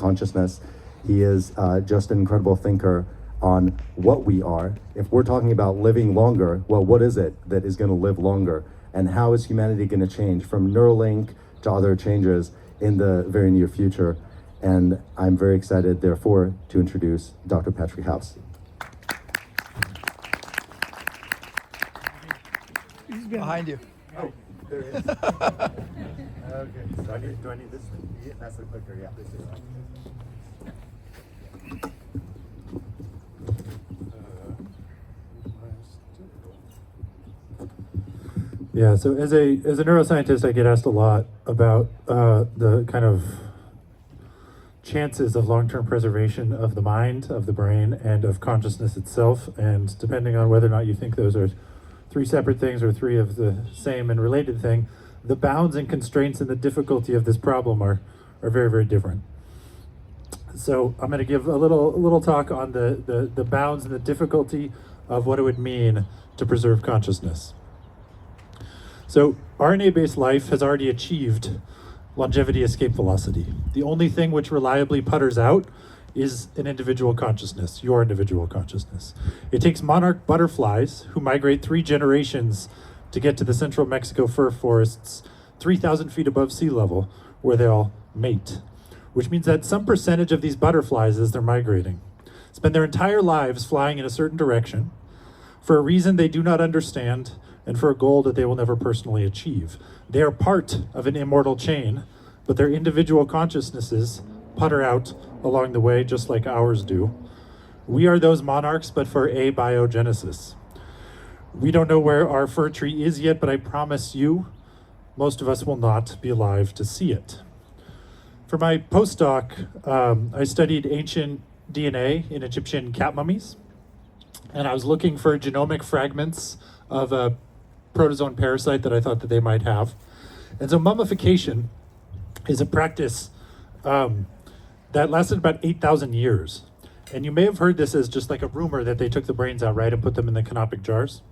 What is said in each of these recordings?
consciousness. He is just an incredible thinker on what we are. If we're talking about living longer, well, what is it that is going to live longer? And how is humanity going to change from Neuralink to other changes in the very near future? And I'm very excited, therefore, to introduce Dr. Patrick House. He's behind you. Oh, there he is. Okay, so do I need this thing? Yeah, that's the clicker, yeah. This is Yeah, so as a neuroscientist, I get asked a lot about the kind of chances of long-term preservation of the mind, of the brain, and of consciousness itself. And depending on whether or not you think those are three separate things or three of the same and related thing, the bounds and constraints and the difficulty of this problem are very, very different. So I'm going to give a little talk on the bounds and the difficulty of what it would mean to preserve consciousness. So RNA-based life has already achieved longevity escape velocity. The only thing which reliably putters out is an individual consciousness, your individual consciousness. It takes monarch butterflies who migrate 3 generations to get to the central Mexico fir forests 3,000 feet above sea level, where they all mate, which means that some percentage of these butterflies, as they're migrating, spend their entire lives flying in a certain direction for a reason they do not understand and for a goal that they will never personally achieve. They are part of an immortal chain, but their individual consciousnesses putter out along the way just like ours do. We are those monarchs, but for abiogenesis. We don't know where our fir tree is yet, but I promise you, most of us will not be alive to see it. For my postdoc, I studied ancient DNA in Egyptian cat mummies, and I was looking for genomic fragments of a protozoan parasite that I thought that they might have. And so mummification is a practice that lasted about 8,000 years. And you may have heard this as just like a rumor that they took the brains out, right, and put them in the canopic jars.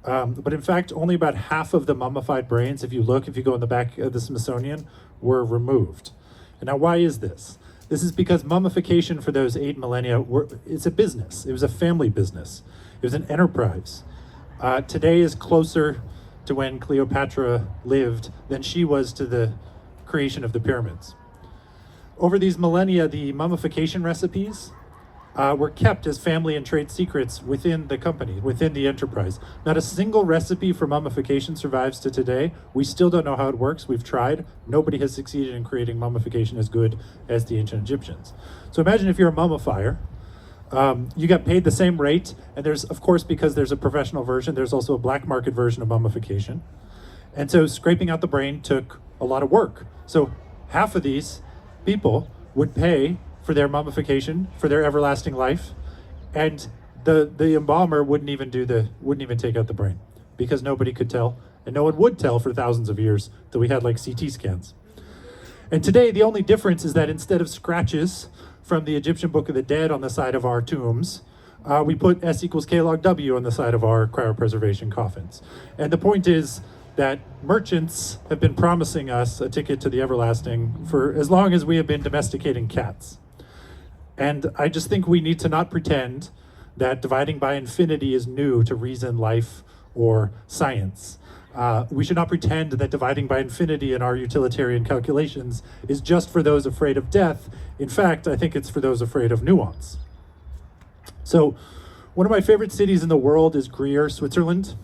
But in fact, only about half of the mummified brains, if you go in the back of the Smithsonian, were removed. And now why is this? This is because mummification for those 8 millennia, it's a business. It was a family business. It was an enterprise. Today is closer to when Cleopatra lived than she was to the creation of the pyramids. Over these millennia, the mummification recipes were kept as family and trade secrets within the company, within the enterprise. Not a single recipe for mummification survives to today. We still don't know how it works. We've tried. Nobody has succeeded in creating mummification as good as the ancient Egyptians. So imagine if you're a mummifier. You got paid the same rate, and there's, of course, because there's a professional version, there's also a black market version of mummification. And so scraping out the brain took a lot of work. So half of these people would pay for their mummification, for their everlasting life, and the embalmer wouldn't even take out the brain, because nobody could tell, and no one would tell for thousands of years till we had like CT scans. And today, the only difference is that instead of scratches from the Egyptian Book of the Dead on the side of our tombs, we put S equals K log W on the side of our cryopreservation coffins. And the point is that merchants have been promising us a ticket to the everlasting for as long as we have been domesticating cats. And I just think we need to not pretend that dividing by infinity is new to reason, life, or science. We should not pretend that dividing by infinity in our utilitarian calculations is just for those afraid of death. In fact, I think it's for those afraid of nuance. So one of my favorite cities in the world is Gruyere, Switzerland.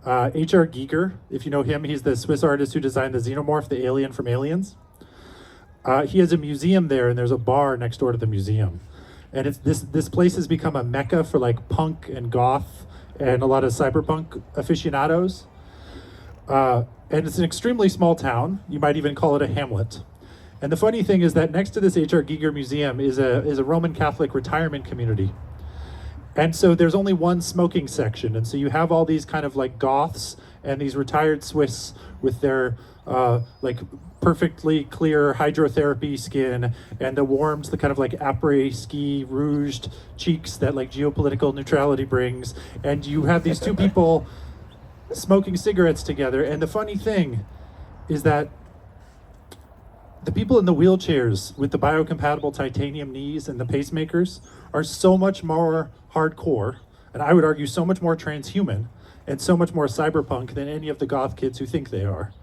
H.R. Giger, if you know him, he's the Swiss artist who designed the xenomorph, the alien from Aliens. He has a museum there, and there's a bar next door to the museum. And it's this place has become a mecca for like punk and goth and a lot of cyberpunk aficionados. And it's an extremely small town. You might even call it a hamlet. And the funny thing is that next to this H.R. Giger Museum is a Roman Catholic retirement community. And so there's only one smoking section. And so you have all these kind of like goths and these retired Swiss with their like perfectly clear hydrotherapy skin and the kind of like après-ski rouged cheeks that like geopolitical neutrality brings. And you have these two people smoking cigarettes together. And the funny thing is that the people in the wheelchairs with the biocompatible titanium knees and the pacemakers are so much more hardcore, and I would argue so much more transhuman and so much more cyberpunk than any of the goth kids who think they are.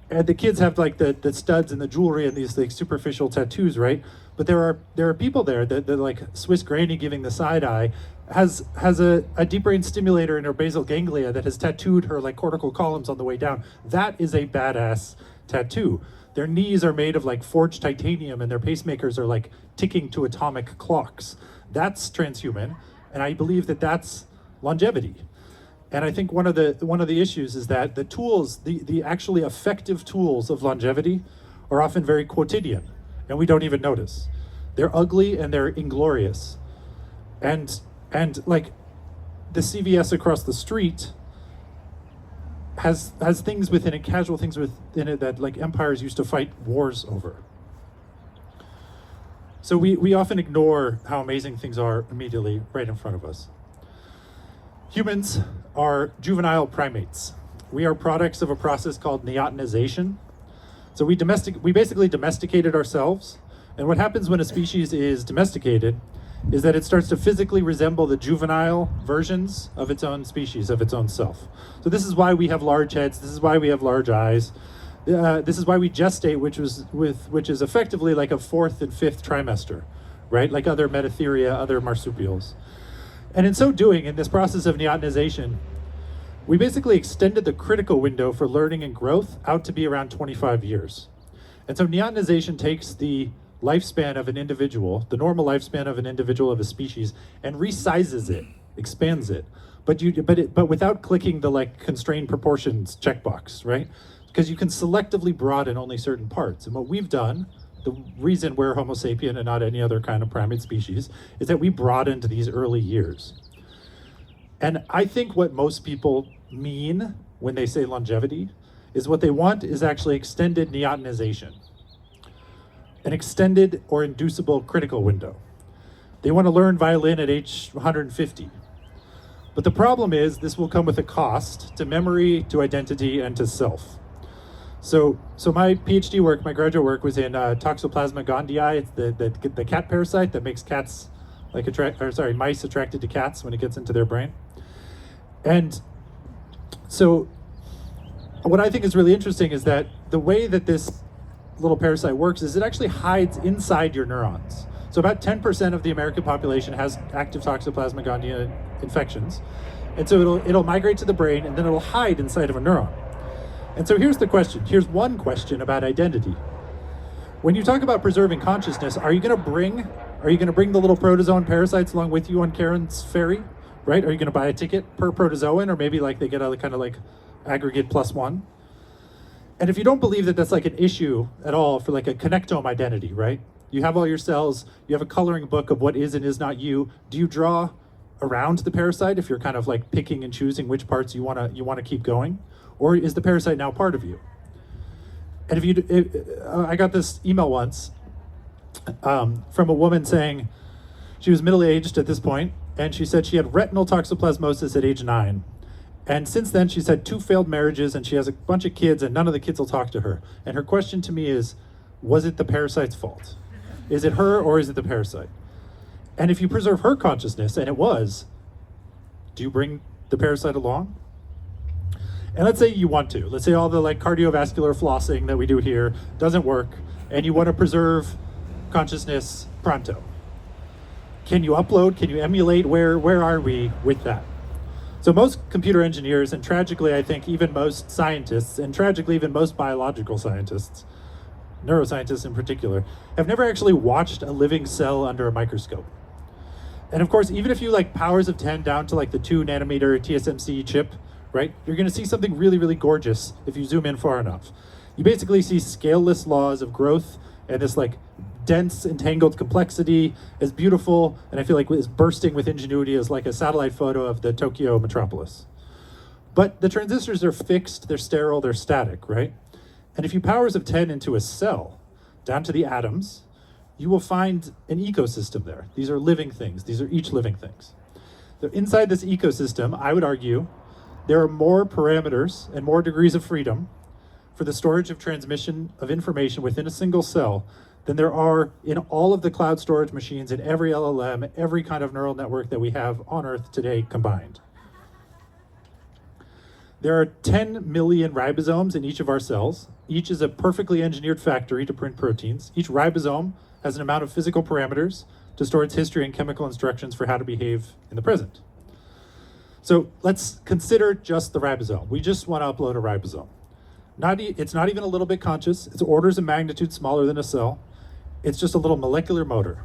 And the kids have like the studs and the jewelry and these like superficial tattoos, right? But there are people there that like Swiss Granny giving the side eye has a deep brain stimulator in her basal ganglia that has tattooed her like cortical columns on the way down. That is a badass tattoo. Their knees are made of like forged titanium and their pacemakers are like ticking to atomic clocks. That's transhuman, and I believe that that's longevity. And I think one of the issues is that the tools, the actually effective tools of longevity are often very quotidian, and we don't even notice. They're ugly and they're inglorious. And like the CVS across the street has things within it, casual things within it that like empires used to fight wars over. So we often ignore how amazing things are immediately right in front of us. Humans are juvenile primates. We are products of a process called neotenization. So we basically domesticated ourselves. And what happens when a species is domesticated is that it starts to physically resemble the juvenile versions of its own species, of its own self. So this is why we have large heads. This is why we have large eyes. This is why we gestate, which is effectively like a fourth and fifth trimester, right? Like other Metatheria, other marsupials. And in so doing, in this process of neotenization, we basically extended the critical window for learning and growth out to be around 25 years. And so neotenization takes the lifespan of an individual, the normal lifespan of an individual of a species, and resizes it, expands it, but without clicking the like constrained proportions checkbox, right? Because you can selectively broaden only certain parts. And what we've done, the reason we're Homo sapien and not any other kind of primate species, is that we broadened these early years. And I think what most people mean when they say longevity is what they want is actually extended neotenization, an extended or inducible critical window. They want to learn violin at age 150. But the problem is this will come with a cost to memory, to identity, and to self. So my PhD work, my graduate work, was in Toxoplasma gondii. It's the cat parasite that makes cats mice attracted to cats when it gets into their brain. And so what I think is really interesting is that the way that this little parasite works is it actually hides inside your neurons. So about 10% of the American population has active Toxoplasma gondii infections. And so it'll migrate to the brain and then it'll hide inside of a neuron. And so here's the question. Here's one question about identity. When you talk about preserving consciousness, are you going to bring the little protozoan parasites along with you on Karen's ferry, right? Are you going to buy a ticket per protozoan, or maybe like they get a kind of like aggregate +1? And if you don't believe that that's like an issue at all for like a connectome identity, right? You have all your cells, you have a coloring book of what is and is not you. Do you draw around the parasite if you're kind of like picking and choosing which parts you want to keep going? Or is the parasite now part of you? And I got this email once from a woman saying she was middle-aged at this point, and she said she had retinal toxoplasmosis at age 9. And since then, she's had 2 failed marriages, and she has a bunch of kids, and none of the kids will talk to her. And her question to me is, was it the parasite's fault? Is it her, or is it the parasite? And if you preserve her consciousness, and it was, do you bring the parasite along? And let's say you want to. Let's say all the like cardiovascular flossing that we do here doesn't work, and you want to preserve consciousness pronto. Can you upload? Can you emulate? Where are we with that? So most computer engineers, and tragically I think even most scientists, and tragically even most biological scientists, neuroscientists in particular, have never actually watched a living cell under a microscope. And of course, even if you like powers of 10 down to like the 2 nanometer TSMC chip, right? You're going to see something really, really gorgeous if you zoom in far enough. You basically see scaleless laws of growth and this like dense, entangled complexity as beautiful, and I feel like is bursting with ingenuity as like a satellite photo of the Tokyo metropolis. But the transistors are fixed, they're sterile, they're static, right? And if you powers of 10 into a cell, down to the atoms, you will find an ecosystem there. These are living things. These are each living things. So inside this ecosystem, I would argue, there are more parameters and more degrees of freedom for the storage of transmission of information within a single cell than there are in all of the cloud storage machines in every LLM, every kind of neural network that we have on Earth today combined. There are 10 million ribosomes in each of our cells. Each is a perfectly engineered factory to print proteins. Each ribosome has an amount of physical parameters to store its history and chemical instructions for how to behave in the present. So let's consider just the ribosome. We just want to upload a ribosome. It's not even a little bit conscious. It's orders of magnitude smaller than a cell. It's just a little molecular motor.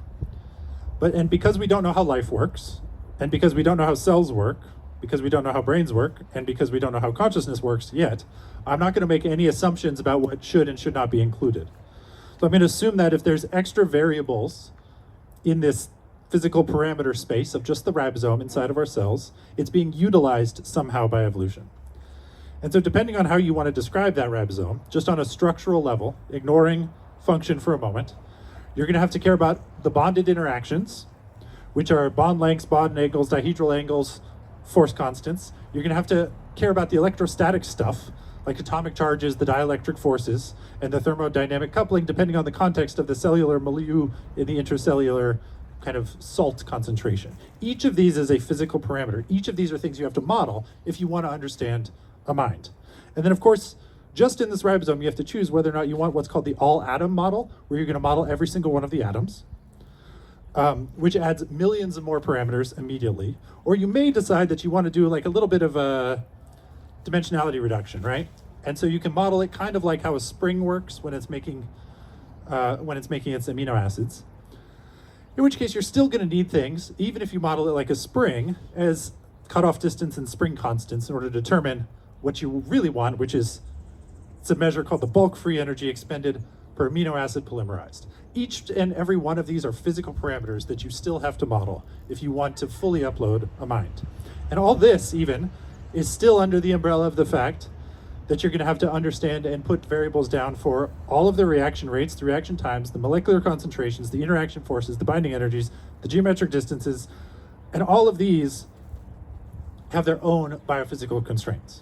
And because we don't know how life works, and because we don't know how cells work, because we don't know how brains work, and because we don't know how consciousness works yet, I'm not going to make any assumptions about what should and should not be included. So I'm going to assume that if there's extra variables in this physical parameter space of just the ribosome inside of our cells, it's being utilized somehow by evolution. And so depending on how you want to describe that ribosome, just on a structural level, ignoring function for a moment, you're going to have to care about the bonded interactions, which are bond lengths, bond angles, dihedral angles, force constants. You're going to have to care about the electrostatic stuff, like atomic charges, the dielectric forces, and the thermodynamic coupling, depending on the context of the cellular milieu in the intracellular kind of salt concentration. Each of these is a physical parameter. Each of these are things you have to model if you want to understand a mind. And then, of course, just in this ribosome, you have to choose whether or not you want what's called the all-atom model, where you're going to model every single one of the atoms, which adds millions of more parameters immediately. Or you may decide that you want to do like a little bit of a dimensionality reduction, right? And so you can model it kind of like how a spring works when it's making its amino acids. In which case you're still going to need things, even if you model it like a spring, as cutoff distance and spring constants in order to determine what you really want, which is it's a measure called the bulk free energy expended per amino acid polymerized. Each and every one of these are physical parameters that you still have to model if you want to fully upload a mind. And all this even is still under the umbrella of the fact that you're going to have to understand and put variables down for all of the reaction rates, the reaction times, the molecular concentrations, the interaction forces, the binding energies, the geometric distances, and all of these have their own biophysical constraints.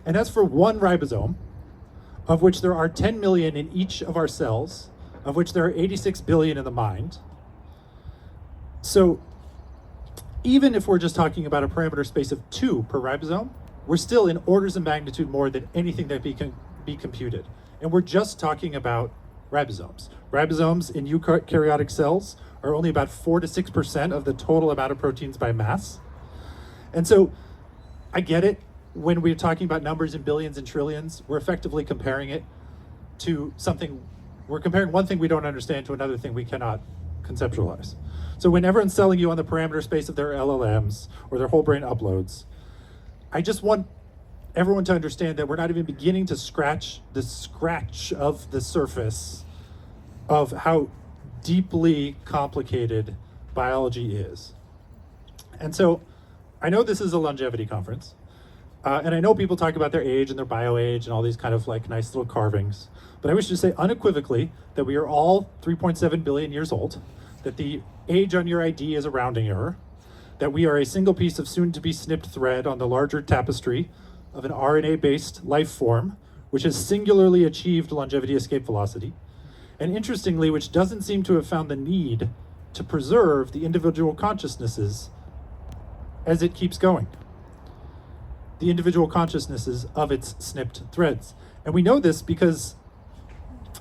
And that's for one ribosome, of which there are 10 million in each of our cells, of which there are 86 billion in the mind. So even if we're just talking about a parameter space of 2 per ribosome, we're still in orders of magnitude more than anything that can be computed. And we're just talking about ribosomes. Ribosomes in eukaryotic cells are only about 4 to 6% of the total amount of proteins by mass. And so I get it. When we're talking about numbers in billions and trillions, we're effectively comparing it to something, we're comparing one thing we don't understand to another thing we cannot conceptualize. So when everyone's selling you on the parameter space of their LLMs or their whole brain uploads, I just want everyone to understand that we're not even beginning to scratch of the surface of how deeply complicated biology is. And so I know this is a longevity conference. And I know people talk about their age and their bio-age and all these kind of like nice little carvings. But I wish to say unequivocally that we are all 3.7 billion years old, that the age on your ID is a rounding error, that we are a single piece of soon-to-be snipped thread on the larger tapestry of an RNA-based life form, which has singularly achieved longevity escape velocity, and interestingly, which doesn't seem to have found the need to preserve the individual consciousnesses as it keeps going. The individual consciousnesses of its snipped threads. And we know this because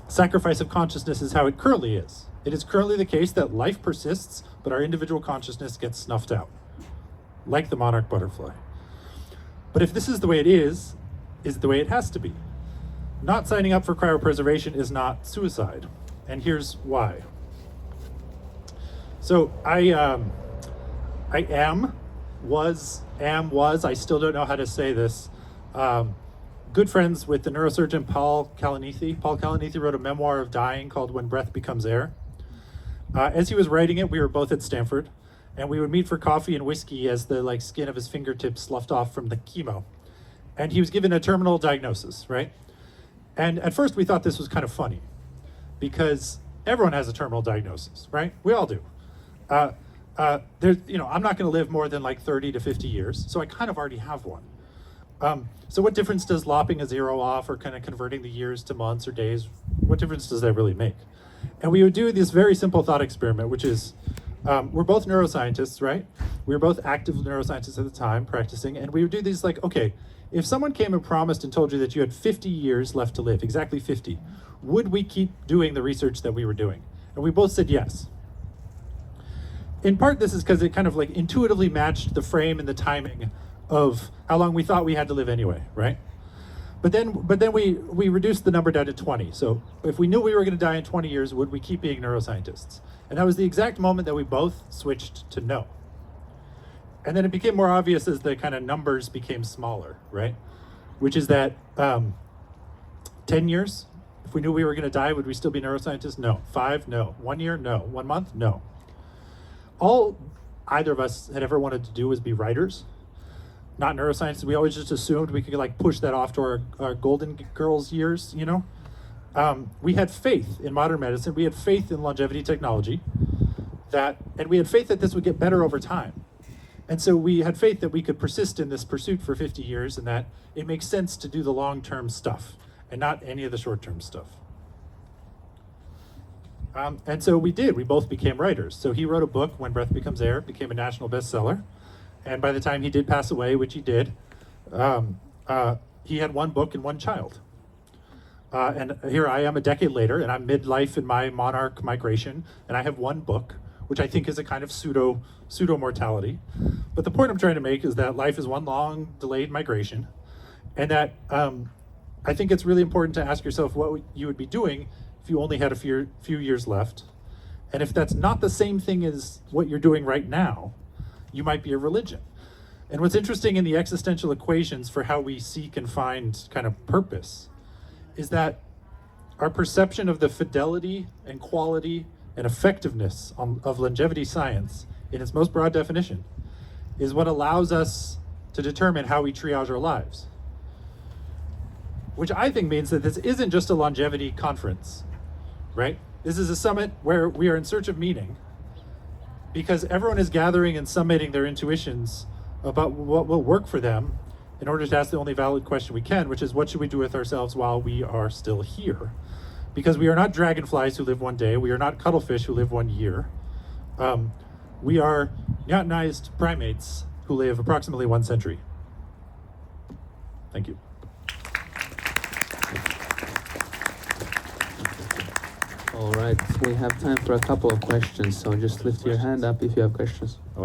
sacrifice of consciousness is how it currently is. It is currently the case that life persists, but our individual consciousness gets snuffed out, like the monarch butterfly. But if this is the way it is the way it has to be. Not signing up for cryopreservation is not suicide, and here's why. So I still don't know how to say this, good friends with the neurosurgeon Paul Kalanithi. Paul Kalanithi wrote a memoir of dying called When Breath Becomes Air. As he was writing it, we were both at Stanford, and we would meet for coffee and whiskey as the skin of his fingertips sloughed off from the chemo. And he was given a terminal diagnosis, right? And at first we thought this was kind of funny because everyone has a terminal diagnosis, right? We all do. I'm not going to live more than 30 to 50 years, so I kind of already have one. So what difference does lopping a 0 off or kind of converting the years to months or days, what difference does that really make? And we would do this very simple thought experiment, which is, we're both neuroscientists, right? We were both active neuroscientists at the time, practicing, and we would do these like, okay, if someone came and promised and told you that you had 50 years left to live, exactly 50, would we keep doing the research that we were doing? And we both said yes. In part, this is because it kind of like intuitively matched the frame and the timing of how long we thought we had to live anyway, right? But then we reduced the number down to 20. So if we knew we were going to die in 20 years, would we keep being neuroscientists? And that was the exact moment that we both switched to no. And then it became more obvious as the kind of numbers became smaller, right? Which is that 10 years, if we knew we were going to die, would we still be neuroscientists? No. 5, no. 1 year, no. 1 month, no. All either of us had ever wanted to do was be writers, not neuroscience. We always just assumed we could like push that off to our golden girls years, you know? We had faith in modern medicine. We had faith in longevity technology, and we had faith that this would get better over time. And so we had faith that we could persist in this pursuit for 50 years and that it makes sense to do the long-term stuff and not any of the short-term stuff. And so we did. We both became writers. So he wrote a book, When Breath Becomes Air, became a national bestseller. And by the time he did pass away, which he did, he had 1 book and 1 child. And here I am a decade later, and I'm midlife in my Monarch migration, and I have 1 book, which I think is a kind of pseudo-mortality. But the point I'm trying to make is that life is one long, delayed migration, and that I think it's really important to ask yourself what you would be doing if you only had a few years left. And if that's not the same thing as what you're doing right now, you might be a religion. And what's interesting in the existential equations for how we seek and find kind of purpose is that our perception of the fidelity and quality and effectiveness of longevity science in its most broad definition is what allows us to determine how we triage our lives. Which I think means that this isn't just a longevity conference, right? This is a summit where we are in search of meaning because everyone is gathering and summating their intuitions about what will work for them in order to ask the only valid question we can, which is what should we do with ourselves while we are still here? Because we are not dragonflies who live 1 day, we are not cuttlefish who live 1 year. We are neotenized primates who live approximately 1 century. Thank you. All right, we have time for a couple of questions, so just lift your hand up if you have questions. Oh,